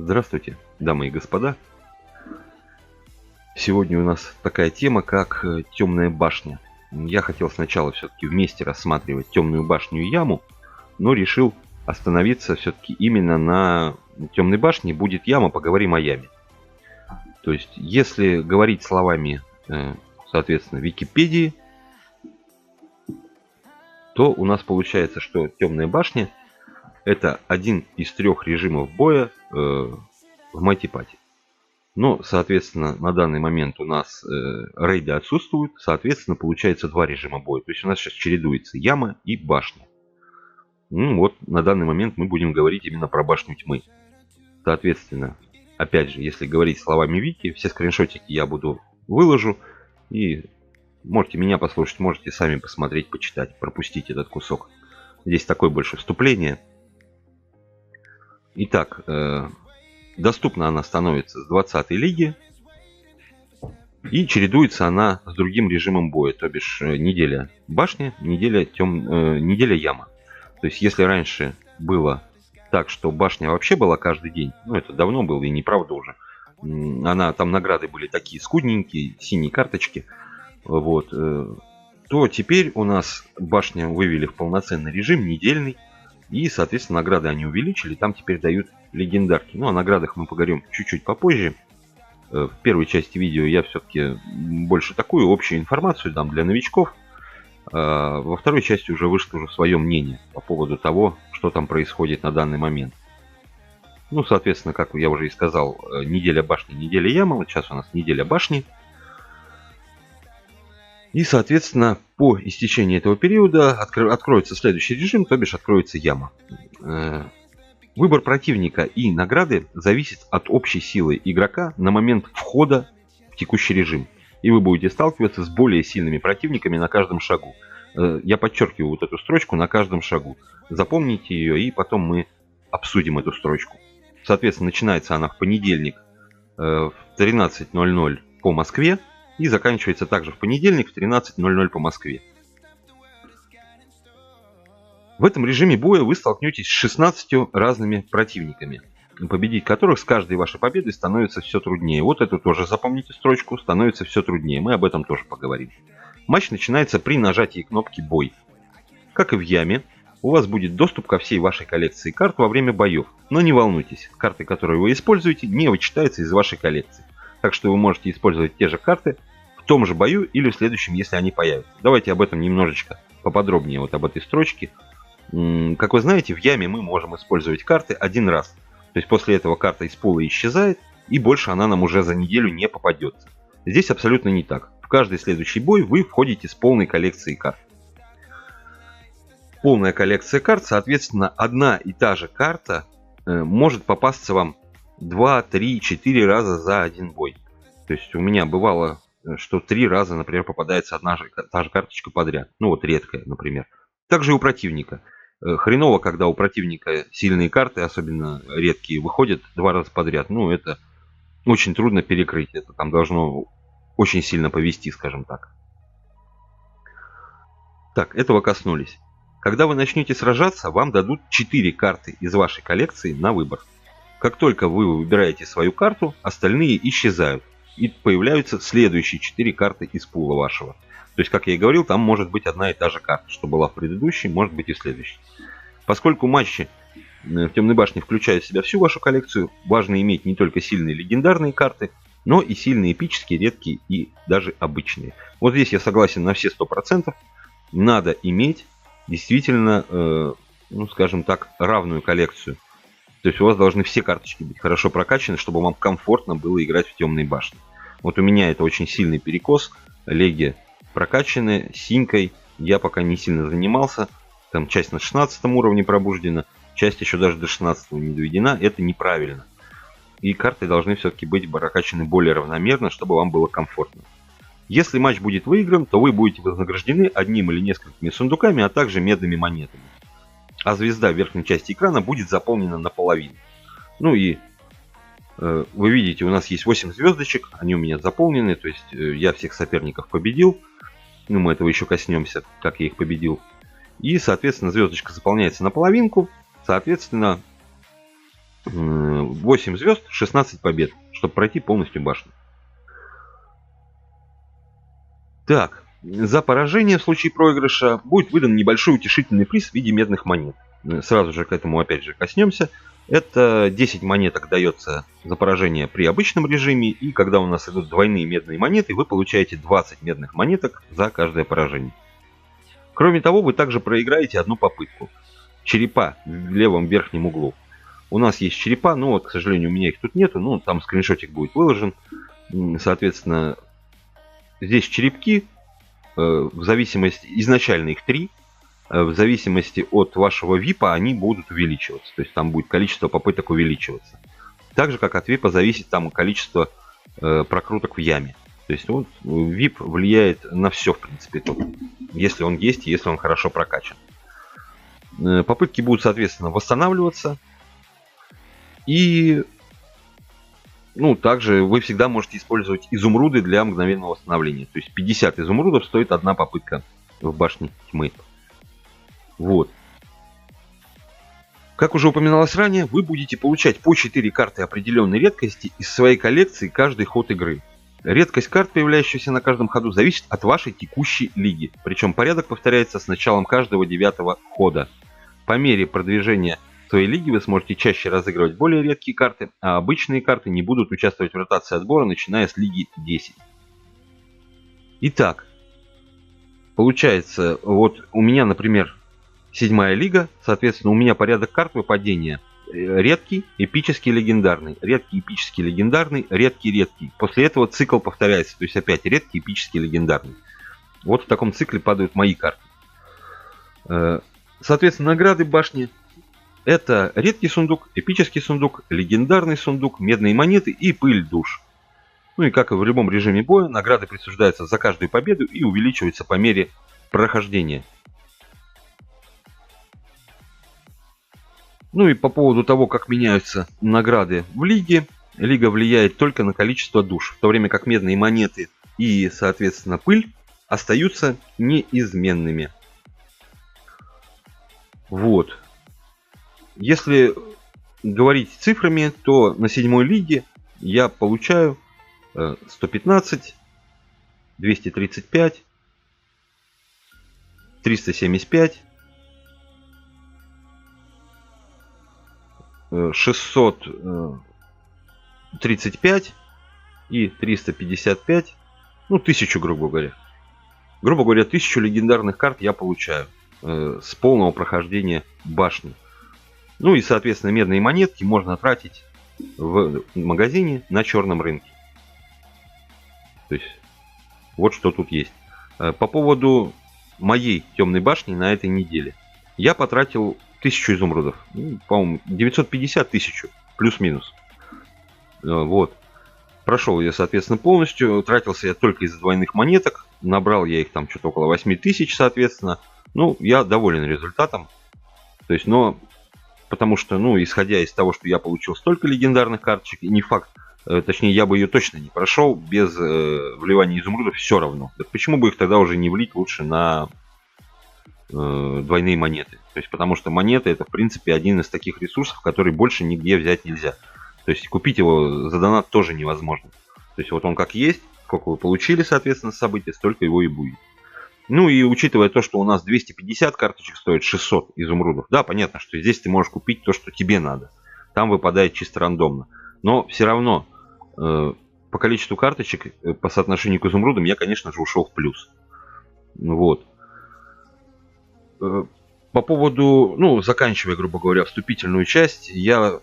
Здравствуйте, дамы и господа. Сегодня у нас такая тема, как темная башня. Я хотел сначала все-таки вместе рассматривать темную башню и яму, но решил остановиться все-таки именно на темной башне. Будет яма, поговорим о яме. То есть, если говорить словами, соответственно, Википедии, то у нас получается, что темная башня это один из трех режимов боя в Mighty Path. Но, соответственно, на данный момент у нас рейды отсутствуют. Соответственно, получается два режима боя. То есть у нас сейчас чередуется яма и башня. Ну вот, на данный момент мы будем говорить именно про башню тьмы. Соответственно, опять же, если говорить словами Вики, все скриншотики я выложу. И можете меня послушать, можете сами посмотреть, почитать, пропустить этот кусок. Здесь такое больше вступление. Итак, доступна она становится с 20-й лиги. И чередуется она с другим режимом боя. То бишь неделя башня, неделя яма. То есть если раньше было так, что башня вообще была каждый день, ну это давно было и неправда уже. Там награды были такие скудненькие, синие карточки. Вот. То теперь у нас башня вывели в полноценный режим, недельный. И, соответственно, награды они увеличили. Там теперь дают легендарки. Ну, о наградах мы поговорим чуть-чуть попозже. В первой части видео я все-таки больше такую общую информацию дам для новичков. А во второй части уже выскажу свое мнение по поводу того, что там происходит на данный момент. Ну, соответственно, как я уже и сказал, неделя башни, неделя ямы. Вот сейчас у нас неделя башни. И, соответственно, по истечении этого периода откроется следующий режим, то бишь откроется яма. Выбор противника и награды зависит от общей силы игрока на момент входа в текущий режим. И вы будете сталкиваться с более сильными противниками на каждом шагу. Я подчеркиваю вот эту строчку на каждом шагу. Запомните ее, и потом мы обсудим эту строчку. Соответственно, начинается она в понедельник в 13:00 по Москве. И заканчивается также в понедельник в 13:00 по Москве. В этом режиме боя вы столкнетесь с 16 разными противниками, победить которых с каждой вашей победой становится все труднее. Вот эту тоже запомните строчку, становится все труднее. Мы об этом тоже поговорим. Матч начинается при нажатии кнопки «Бой». Как и в яме, у вас будет доступ ко всей вашей коллекции карт во время боев. Но не волнуйтесь, карты, которые вы используете, не вычитаются из вашей коллекции. Так что вы можете использовать те же карты в том же бою или в следующем, если они появятся. Давайте об этом немножечко поподробнее, вот об этой строчке. Как вы знаете, в яме мы можем использовать карты один раз. То есть после этого карта из пула исчезает, и больше она нам уже за неделю не попадется. Здесь абсолютно не так. В каждый следующий бой вы входите с полной коллекцией карт. Полная коллекция карт, соответственно, одна и та же карта может попасться вам 2, 3, 4 раза за один бой. То есть у меня бывало, что 3 раза, например, попадается та же карточка подряд. Ну вот редкая, например. Также и у противника. Хреново, когда у противника сильные карты, особенно редкие, выходят 2 раза подряд. Ну это очень трудно перекрыть. Это там должно очень сильно повести, скажем так. Так, этого коснулись. Когда вы начнете сражаться, вам дадут 4 карты из вашей коллекции на выбор. Как только вы выбираете свою карту, остальные исчезают. И появляются следующие 4 карты из пула вашего. То есть, как я и говорил, там может быть одна и та же карта, что была в предыдущей, может быть и в следующей. Поскольку матчи в Темной башне включают в себя всю вашу коллекцию, важно иметь не только сильные легендарные карты, но и сильные эпические, редкие и даже обычные. Вот здесь я согласен на все 100%. Надо иметь действительно, ну скажем так, равную коллекцию. То есть у вас должны все карточки быть хорошо прокачаны, чтобы вам комфортно было играть в Темной башне. Вот у меня это очень сильный перекос. Леги прокачаны, синькой я пока не сильно занимался. Там часть на 16 уровне пробуждена, часть еще даже до 16 не доведена. Это неправильно. И карты должны все-таки быть прокачаны более равномерно, чтобы вам было комфортно. Если матч будет выигран, то вы будете вознаграждены одним или несколькими сундуками, а также медными монетами. А звезда в верхней части экрана будет заполнена наполовину. Ну и вы видите, у нас есть 8 звездочек, они у меня заполнены, то есть я всех соперников победил. Ну, мы этого еще коснемся, как я их победил. И, соответственно, звездочка заполняется наполовинку. Соответственно, 8 звезд, 16 побед, чтобы пройти полностью башню. Так, за поражение в случае проигрыша будет выдан небольшой утешительный приз в виде медных монет. Сразу же к этому опять же коснемся. Это 10 монеток дается за поражение при обычном режиме, и когда у нас идут двойные медные монеты, вы получаете 20 медных монеток за каждое поражение. Кроме того, вы также проиграете одну попытку. Черепа в левом верхнем углу. У нас есть черепа, но вот, к сожалению, у меня их тут нету, ну, там скриншотик будет выложен. Соответственно, здесь черепки, в зависимости, изначально их 3, в зависимости от вашего випа они будут увеличиваться. То есть там будет количество попыток увеличиваться. Так же, как от випа зависит там количество прокруток в яме. То есть вот, вип влияет на все, в принципе, тут, если он есть, если он хорошо прокачан. Попытки будут, соответственно, восстанавливаться. И также вы всегда можете использовать изумруды для мгновенного восстановления. То есть 50 изумрудов стоит одна попытка в башне тьмы. Вот. Как уже упоминалось ранее, вы будете получать по 4 карты определенной редкости из своей коллекции каждый ход игры. Редкость карт, появляющихся на каждом ходу, зависит от вашей текущей лиги. Причем порядок повторяется с началом каждого 9-го хода. По мере продвижения своей лиги вы сможете чаще разыгрывать более редкие карты, а обычные карты не будут участвовать в ротации отбора, начиная с лиги 10. Итак, получается, вот у меня, например, 7-я лига, соответственно, у меня порядок карт выпадения редкий, эпический, легендарный, редкий, эпический, легендарный, редкий, редкий. После этого цикл повторяется, то есть опять редкий, эпический, легендарный. Вот в таком цикле падают мои карты. Соответственно, награды башни — это редкий сундук, эпический сундук, легендарный сундук, медные монеты и пыль душ. Ну и как и в любом режиме боя, награды присуждаются за каждую победу и увеличиваются по мере прохождения. Ну и по поводу того, как меняются награды в лиге. Лига влияет только на количество душ, в то время как медные монеты и, соответственно, пыль остаются неизменными. Вот. Если говорить цифрами, то на 7-й лиге я получаю 115, 235, 375, 635 и 355, 1000, грубо говоря. Грубо говоря, 1000 легендарных карт я получаю с полного прохождения башни. Ну и, соответственно, медные монетки можно тратить в магазине на черном рынке. То есть, вот что тут есть. По поводу моей темной башни на этой неделе. Я потратил 1000 изумрудов. По-моему, 950 тысяч, плюс-минус. Вот. Прошел я, соответственно, полностью. Тратился я только из двойных монеток. Набрал я их там что-то около 8000, соответственно. Я доволен результатом. То есть, потому что, исходя из того, что я получил столько легендарных карточек, и не факт, точнее, я бы ее точно не прошел без вливания изумрудов все равно. Так почему бы их тогда уже не влить лучше на двойные монеты? То есть, потому что монеты — это, в принципе, один из таких ресурсов, который больше нигде взять нельзя. То есть, купить его за донат тоже невозможно. То есть, вот он как есть, сколько вы получили, соответственно, с события, столько его и будет. Ну и учитывая то, что у нас 250 карточек стоит 600 изумрудов, да, понятно, что здесь ты можешь купить то, что тебе надо. Там выпадает чисто рандомно. Но все равно по количеству карточек, по соотношению к изумрудам, я, конечно же, ушел в плюс. Вот. По поводу, заканчивая, грубо говоря, вступительную часть, я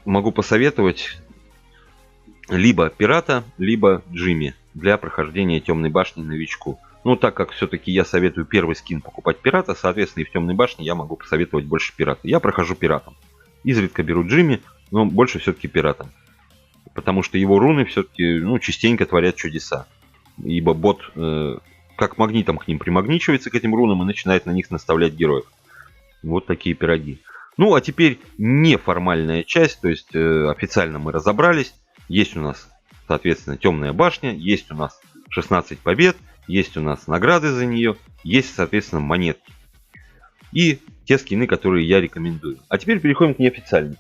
могу посоветовать либо пирата, либо Джимми для прохождения темной башни новичку. Так как все-таки я советую первый скин покупать пирата, соответственно, и в темной башне я могу посоветовать больше пирата. Я прохожу пиратом. Изредка беру Джимми, но больше все-таки пиратом. Потому что его руны все-таки, частенько творят чудеса. Ибо бот как магнитом к ним примагничивается, к этим рунам, и начинает на них наставлять героев. Вот такие пироги. А теперь неформальная часть, то есть официально мы разобрались. Есть у нас, соответственно, темная башня, есть у нас 16 побед, есть у нас награды за нее, есть, соответственно, монетки. И те скины, которые я рекомендую. А теперь переходим к неофициальным.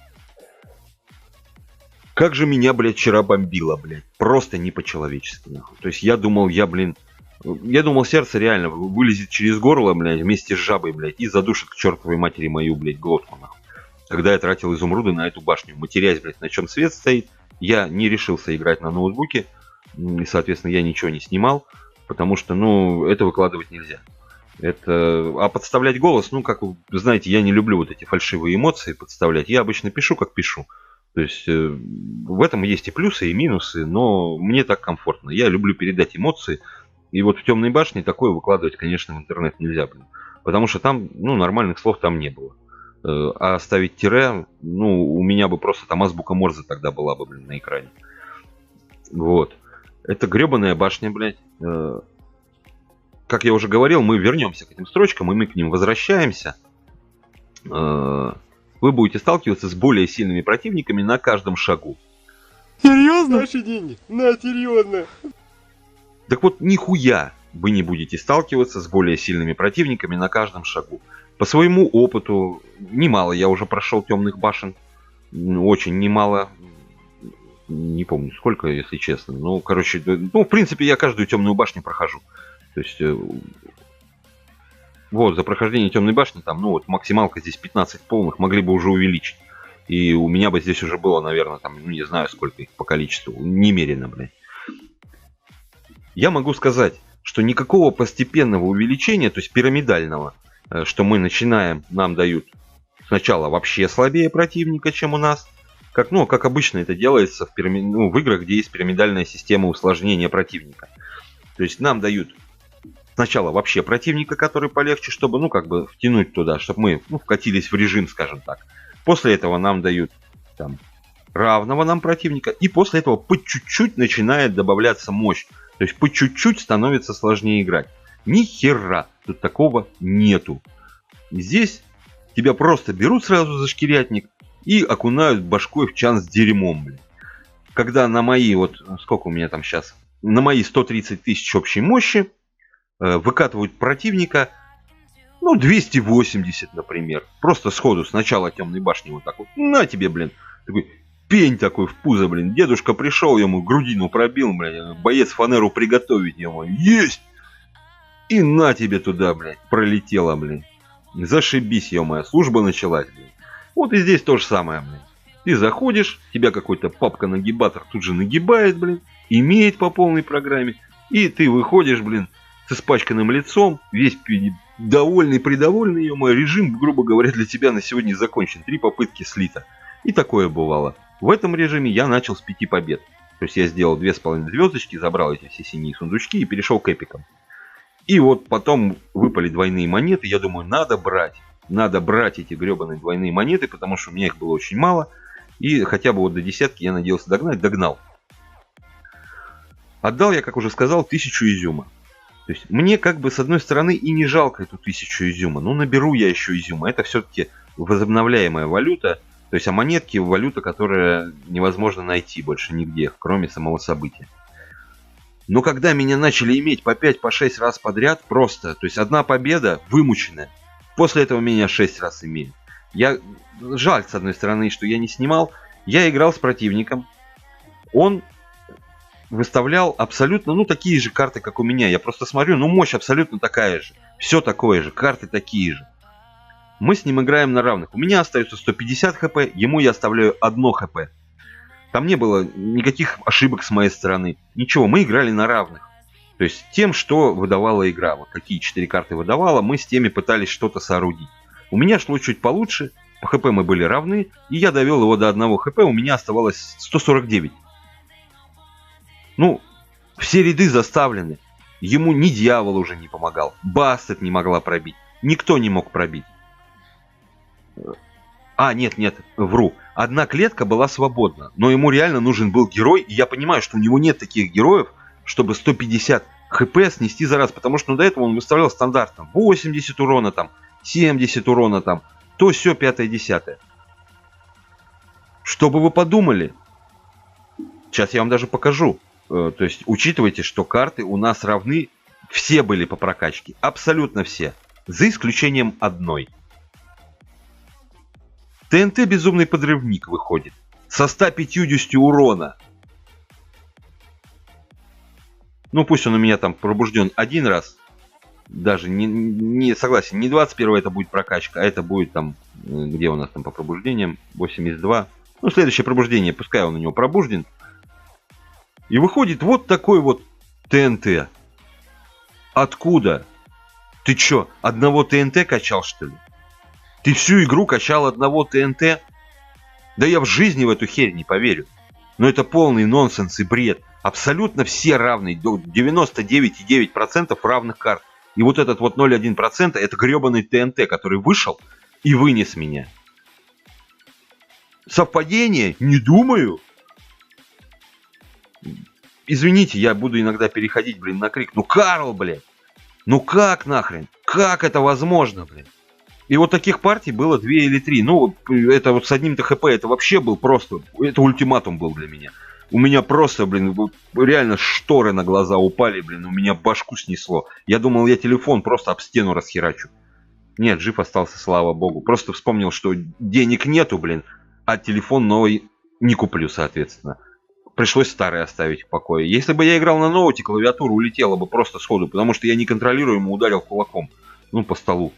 как же меня, блядь, вчера бомбило, блядь. Просто не по-человечески, нахуй. То есть я думал, я думал, сердце реально вылезет через горло, блядь, вместе с жабой, блядь, и задушит к чертовой матери мою, блядь, глотку, нахуй. Когда я тратил изумруды на эту башню, матерясь, блядь, на чем свет стоит, я не решился играть на ноутбуке, и, соответственно, я ничего не снимал, потому что, ну, это выкладывать нельзя. А подставлять голос, ну, как вы знаете, я не люблю вот эти фальшивые эмоции подставлять. Я обычно пишу, как пишу. То есть в этом есть и плюсы, и минусы, но мне так комфортно. Я люблю передать эмоции. И вот в «Темной башне» такое выкладывать, конечно, в интернет нельзя, блин. Потому что там, ну, нормальных слов там не было. А ставить тире, ну, у меня бы просто там азбука Морзе тогда была бы, блин, на экране. Вот. Это гребаная башня, блядь. Как я уже говорил, мы вернемся к этим строчкам, и мы к ним возвращаемся. Вы будете сталкиваться с более сильными противниками на каждом шагу. Серьезно? Наши деньги? На, серьезно. Так вот, нихуя вы не будете сталкиваться с более сильными противниками на каждом шагу. По своему опыту, немало я уже прошел темных башен. Очень немало. Не помню сколько, если честно. Ну, короче, ну, в принципе, я каждую темную башню прохожу. То есть, вот, за прохождение темной башни, там, ну, вот, максималка здесь 15 полных, могли бы уже увеличить. И у меня бы здесь уже было, наверное, там, ну, не знаю, сколько их по количеству, немерено, блядь. Я могу сказать, что никакого постепенного увеличения, то есть пирамидального, что мы начинаем, нам дают сначала вообще слабее противника, чем у нас. Как обычно это делается в играх, где есть пирамидальная система усложнения противника. То есть нам дают сначала вообще противника, который полегче, чтобы, ну, как бы втянуть туда, чтобы мы, ну, вкатились в режим, скажем так. После этого нам дают там равного нам противника, и после этого по чуть-чуть начинает добавляться мощь. То есть по чуть-чуть становится сложнее играть. Ни хера тут такого нету. Здесь тебя просто берут сразу за шкирятник и окунают башкой в чан с дерьмом, блин. Когда на мои, вот сколько у меня там сейчас, на мои 130 тысяч общей мощи выкатывают противника, ну, 280, например. Просто сходу, сначала темной башни вот так вот. На тебе, блин. Такой пень такой в пузо, блин. Дедушка пришел, ему грудину пробил, блин. Боец фанеру приготовить ему. Есть! И на тебе туда, блин. Пролетело, блин. Зашибись, ё-моё. Служба началась, блин. Вот и здесь то же самое, блин. Ты заходишь, тебя какой-то папка-нагибатор тут же нагибает, блин. Имеет по полной программе. И ты выходишь, блин, с испачканным лицом, весь довольный-придовольный, ё-моё, режим, грубо говоря, для тебя на сегодня закончен. 3 попытки слито. И такое бывало. В этом режиме я начал с 5 побед. То есть я сделал 2,5 звездочки, забрал эти все синие сундучки и перешел к эпикам. И вот потом выпали двойные монеты. Я думаю, надо брать эти гребаные двойные монеты, потому что у меня их было очень мало. И хотя бы вот до десятки я надеялся догнал. Отдал я, как уже сказал, 1000 изюма. То есть мне как бы с одной стороны и не жалко эту 1000 изюма. Ну, наберу я еще изюма. Это все-таки возобновляемая валюта. То есть, а монетки — валюта, которая невозможно найти больше нигде, кроме самого события. Но когда меня начали иметь по 5-6 раз подряд, просто, то есть одна победа вымученная, после этого меня 6 раз имеют. Жаль, с одной стороны, что я не снимал. Я играл с противником. Он выставлял абсолютно, ну, такие же карты, как у меня. Я просто смотрю, ну, мощь абсолютно такая же. Все такое же, карты такие же. Мы с ним играем на равных. У меня остается 150 хп, ему я оставляю 1 хп. Там не было никаких ошибок с моей стороны. Ничего, мы играли на равных. То есть тем, что выдавала игра. Вот какие 4 карты выдавала, мы с теми пытались что-то соорудить. У меня шло чуть получше, по хп мы были равны, и я довел его до 1 хп, у меня оставалось 149. Ну, все ряды заставлены. Ему ни дьявол уже не помогал, Бастет не могла пробить, никто не мог пробить. Нет, вру. Одна клетка была свободна, но ему реально нужен был герой, и я понимаю, что у него нет таких героев, чтобы 150 хп снести за раз, потому что до этого он выставлял стандартно 80 урона, там, 70 урона, там, то все 5-10. Что бы вы подумали? Сейчас я вам даже покажу. То есть учитывайте, что карты у нас равны, все были по прокачке, абсолютно все, за исключением одной. ТНТ Безумный Подрывник выходит. со 150 урона. Ну, пусть он у меня там пробужден один раз. Даже не согласен, не 21 это будет прокачка, а это будет там, где у нас там по пробуждениям, 82. Ну, следующее пробуждение, пускай он у него пробужден. И выходит вот такой вот ТНТ. Откуда? Ты чё, одного ТНТ качал, что ли? Ты всю игру качал одного ТНТ? Да я в жизни в эту херь не поверю. Но это полный нонсенс и бред. Абсолютно все равные, до 99,9% равных карт. И вот этот вот 0,1% это гребаный ТНТ, который вышел и вынес меня. Совпадение? Не думаю. Извините, я буду иногда переходить, блин, на крик. Ну, Карл, блядь. Ну как нахрен? Как это возможно, блин? И вот таких партий было 2 или 3. Ну, это вот с одним-то ХП, это вообще был просто... Это ультиматум был для меня. У меня просто, блин, реально шторы на глаза упали, блин, у меня башку снесло. Я думал, я телефон просто об стену расхерачу. Нет, жив остался, слава богу. Просто вспомнил, что денег нету, блин, а телефон новый не куплю, соответственно. Пришлось старый оставить в покое. Если бы я играл на ноуте, клавиатура улетела бы просто сходу, потому что я неконтролируемо ударил кулаком, ну, по столу.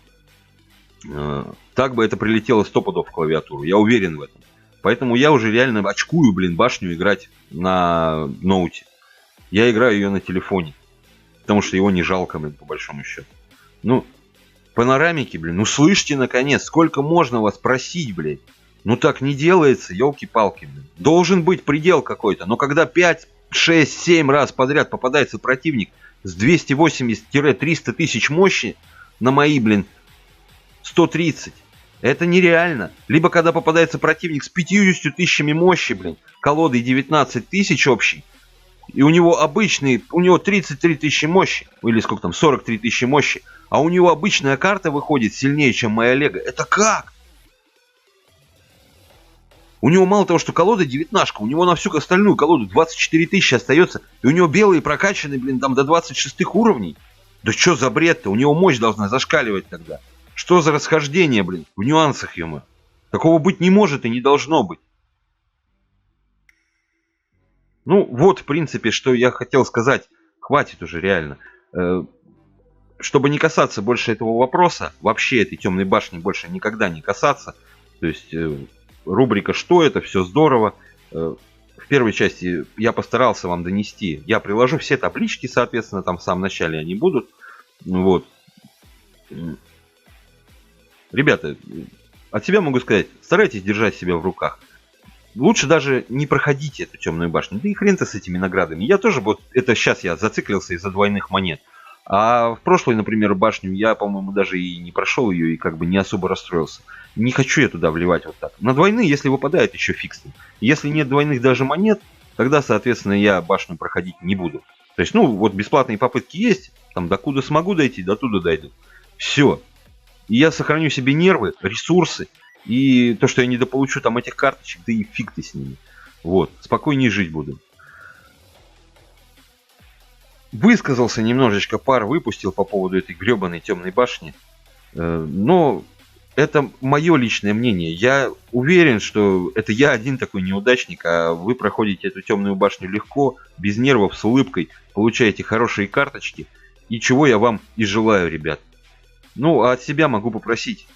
Так бы это прилетело 100 пудов в клавиатуру, я уверен в этом. Поэтому я уже реально очкую, блин, башню играть на ноуте. Я играю ее на телефоне, потому что его не жалко, блин, по большому счету. Ну, панорамики, блин, ну слышите, наконец, сколько можно вас просить, блин. Ну так не делается, елки-палки, блин. Должен быть предел какой-то, но когда 5, 6, 7 раз подряд попадается противник с 280-300 тысяч мощи на мои, блин, 130. Это нереально. Либо когда попадается противник с 50 тысячами мощи, блин, колодой 19 тысяч общий, и у него обычный, у него 33 тысячи мощи, или сколько там, 43 тысячи мощи, а у него обычная карта выходит сильнее, чем моя Лего. Это как? У него мало того, что колода 19, у него на всю остальную колоду 24 тысячи остается, и у него белые прокачаны, блин, там до 26 уровней. Да что за бред-то? У него мощь должна зашкаливать тогда. Что за расхождение, блин, в нюансах, ё-моё? Такого быть не может и не должно быть. Ну, вот, в принципе, что я хотел сказать. Хватит уже, реально. Чтобы не касаться больше этого вопроса, вообще этой темной башни больше никогда не касаться. То есть, рубрика «Что это?», все здорово. В первой части я постарался вам донести. Я приложу все таблички, соответственно, там в самом начале они будут. Вот. Ребята, от себя могу сказать, старайтесь держать себя в руках. Лучше даже не проходите эту темную башню. Да и хрен-то с этими наградами. Я тоже, вот это сейчас я зациклился из-за двойных монет. А в прошлой, например, башню я, по-моему, даже и не прошел ее и как бы не особо расстроился. Не хочу я туда вливать вот так. На двойные, если выпадает, еще фиг с ним. Если нет двойных даже монет, тогда, соответственно, я башню проходить не буду. То есть, ну, вот бесплатные попытки есть. Там, докуда смогу дойти, до туда дойду. Все. И я сохраню себе нервы, ресурсы. И то, что я недополучу там этих карточек, да и фиг ты с ними. Вот. Спокойнее жить буду. Высказался немножечко, пар выпустил по поводу этой гребаной темной башни. Но это мое личное мнение. Я уверен, что это я один такой неудачник, а вы проходите эту темную башню легко, без нервов, с улыбкой, получаете хорошие карточки. И чего я вам и желаю, ребят. Ну, а от себя могу попросить.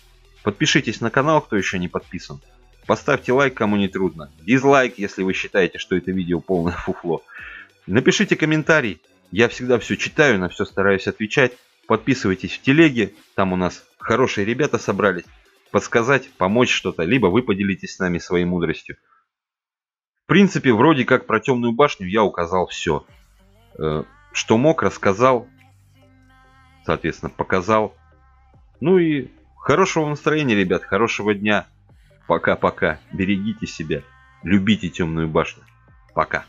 Подпишитесь на канал, кто еще не подписан. Поставьте лайк, кому не трудно. Дизлайк, если вы считаете, что это видео полное фуфло. Напишите комментарий. Я всегда все читаю, на все стараюсь отвечать. Подписывайтесь в телеге. Там у нас хорошие ребята собрались. Подсказать, помочь что-то. Либо вы поделитесь с нами своей мудростью. В принципе, вроде как про темную башню я указал все. Что мог, рассказал. Соответственно, показал. Ну и хорошего настроения, ребят, хорошего дня. Пока-пока. Берегите себя. Любите темную башню. Пока.